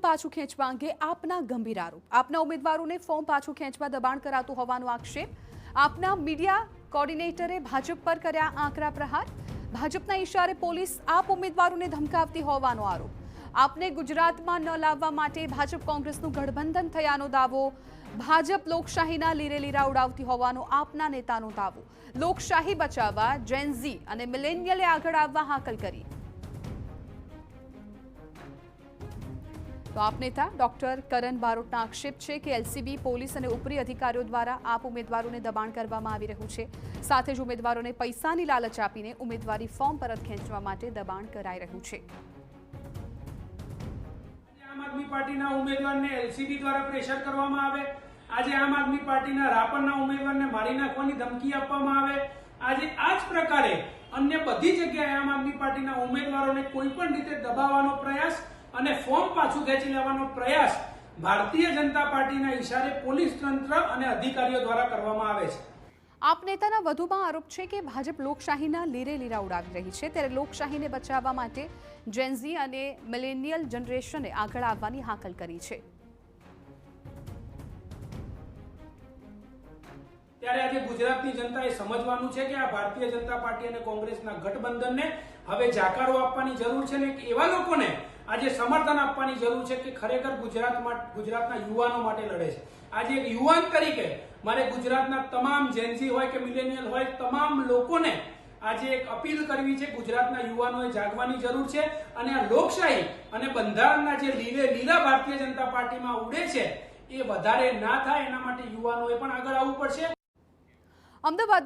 પાછું ખેંચવા અંગે આપના ગંભીર આરોપ. આપના ઉમેદવારોને ફોર્મ પાછું ખેંચવા દબાણ કરાતું હોવાનો આક્ષેપ. આપના મીડિયા કોર્ડિનેટરે ભાજપ પર કર્યા આકરા પ્રહાર. ભાજપના ઇશારે પોલીસ આપ ઉમેદવારોને ધમકાવતી હોવાનો આરોપ. આપને ગુજરાતમાં ન લાવવા માટે ભાજપ કોંગ્રેસનું ગઠબંધન થયાનો દાવો. ભાજપ લોકશાહીના લીરે લીરા ઉડાવતી હોવાનો આપના નેતાનો દાવો. લોકશાહી બચાવવા જેનઝી અને મિલેનિયલે આગળ આવવા હાકલ કરી. તો આપ નેતા ડોક્ટર કરણ બારોટના આક્ષેપ છે કે એલસીબી પોલીસ અને ઉપરી અધિકારીઓ દ્વારા આપ ઉમેદવારોને દબાણ કરવામાં આવી રહ્યું છે. સાથે જ ઉમેદવારોને પૈસાની લાલચ આપીને ઉમેદવારી ફોર્મ પરત ખેંચવા માટે દબાણ કરાઈ રહ્યું છે. આમ આદમી પાર્ટીના ઉમેદવારને એલસીબી દ્વારા પ્રેશર કરવામાં આવે. આજે આમ આદમી પાર્ટીના રાપરના ઉમેદવારને મારી નાખવાની ધમકી આપવામાં આવે. આજે આ જ પ્રકારે અન્ય બધી જગ્યાએ આમ આદમી પાર્ટીના ઉમેદવારોને કોઈ પણ રીતે દબાવવાનો પ્રયાસ અને ફોર્મ પાછું ખેંચી લેવાનો પ્રયાસ ભારતીય જનતા પાર્ટીના ઇશારે પોલીસ તંત્ર અને અધિકારીઓ દ્વારા કરવામાં આવે છે. આપ નેતાના વધુમાં આરોપ છે કે ભાજપ લોકશાહીના લીરે લીરા ઉડાવી રહી છે, ત્યારે લોકશાહીને બચાવવા માટે જેનઝી અને મિલેનિયલ જનરેશને આગળ આવવાની હાકલ કરી છે. ત્યારે આજે ગુજરાતની જનતાએ સમજવાનું છે કે આ ભારતીય જનતા પાર્ટી અને કોંગ્રેસના ગઠબંધનને હવે જાકારો આપવાની જરૂર છે ને એવા લોકોને આજે સમર્થન આપવાની જરૂર છે કે ખરેખર ગુજરાતના યુવાનો માટે લડે છે. આજે એક યુવાન તરીકે મારે ગુજરાતના તમામ જેનઝી હોય કે મિલેનિયલ હોય તમામ લોકોને આજે એક અપીલ કરવી છે. ગુજરાતના યુવાનોએ જાગવાની જરૂર છે અને આ લોકશાહી અને બંધારણના જે લીલા ભારતીય જનતા પાર્ટીમાં ઉડે છે એ વધારે ના થાય એના માટે યુવાનોએ પણ આગળ આવવું પડશે. અમદાવાદ